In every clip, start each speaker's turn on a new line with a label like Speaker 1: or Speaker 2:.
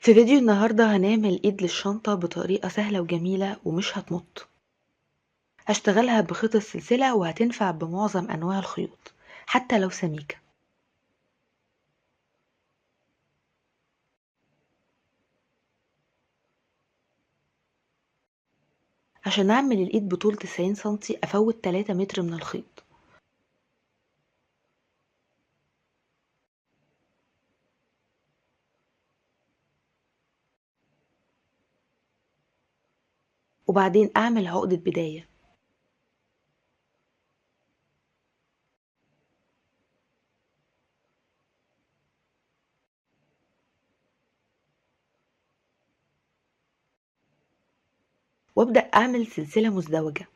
Speaker 1: في فيديو النهاردة هنعمل إيد للشنطة بطريقة سهلة وجميلة ومش هتمط. هشتغلها بخيط السلسلة وهتنفع بمعظم أنواع الخيوط حتى لو سميكة. عشان أعمل الإيد بطول 90 سنتي أفوت 3 متر من الخيط. وبعدين أعمل عقدة بداية. وأبدأ أعمل سلسلة مزدوجة.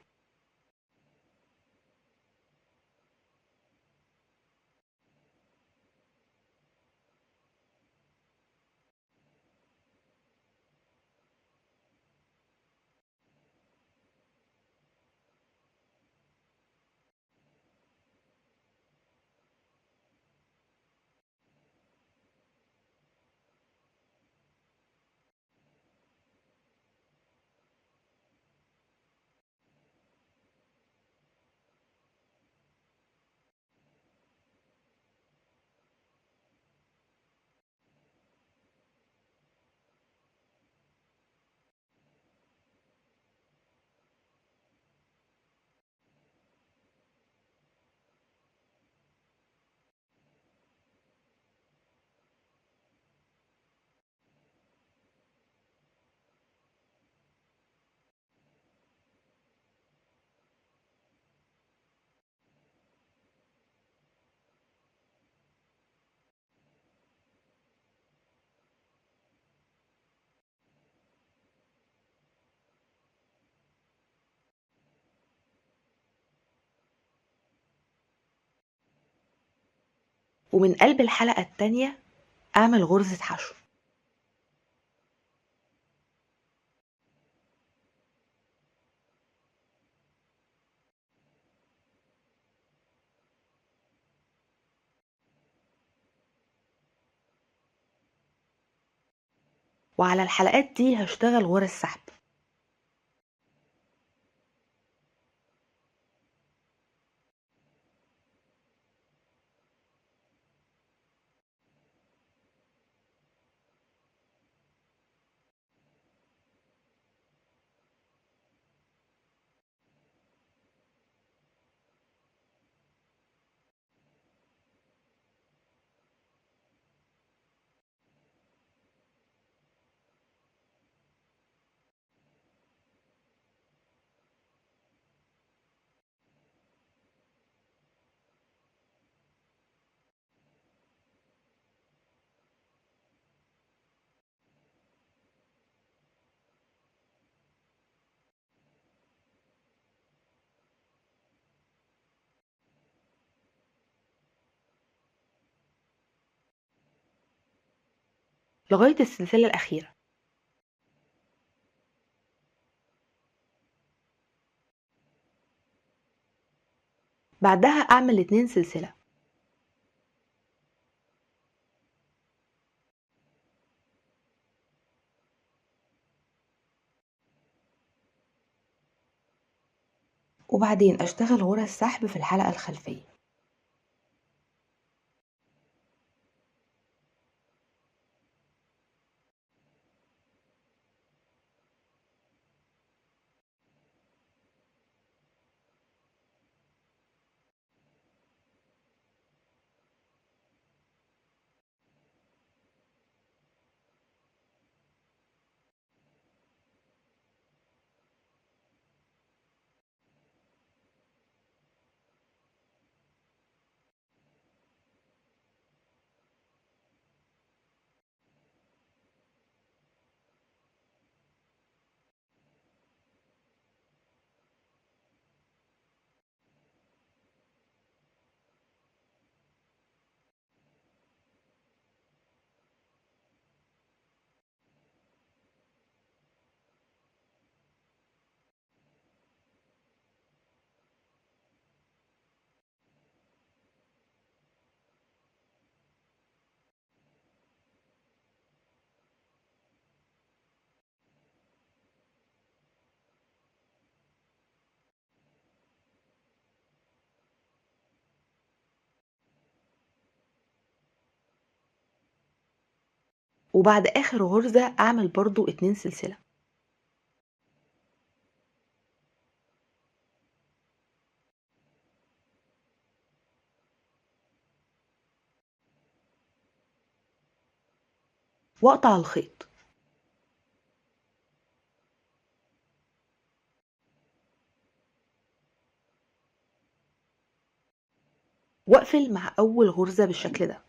Speaker 1: ومن قلب الحلقة التانية أعمل غرزة حشو. وعلى الحلقات دي هشتغل غرز سحب. لغاية السلسلة الأخيرة. بعدها أعمل 2 سلسلة. وبعدين أشتغل غرز سحب في الحلقة الخلفية. وبعد آخر غرزة أعمل برضو 2 سلسلة. وأقطع الخيط. وأقفل مع أول غرزة بالشكل ده.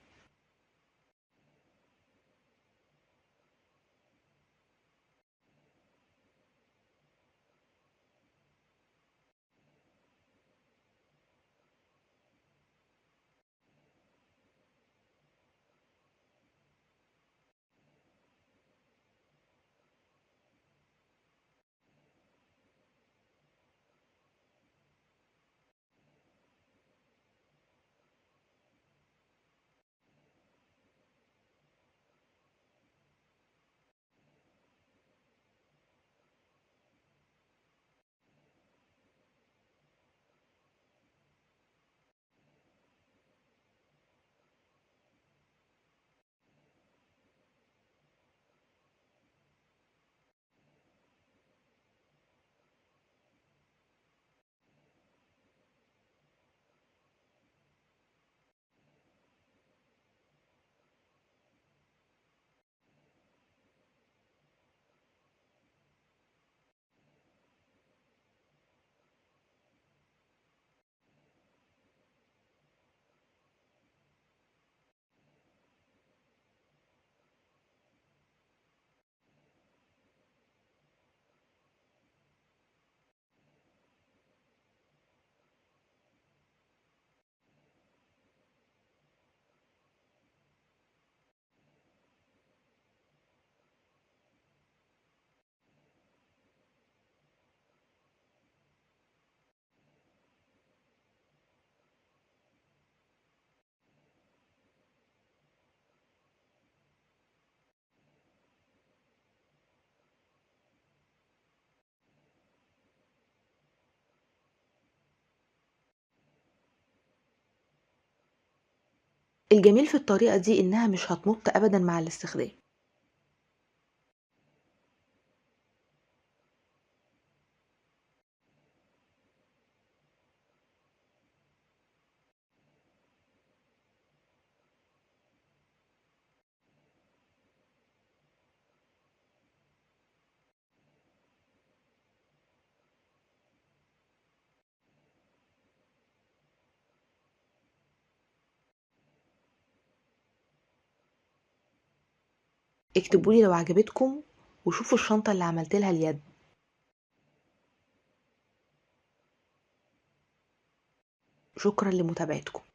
Speaker 1: الجميل في الطريقة دي إنها مش هتمط أبدا مع الاستخدام. اكتبولي لو عجبتكم، وشوفوا الشنطة اللي عملت لها اليد. شكرا لمتابعتكم.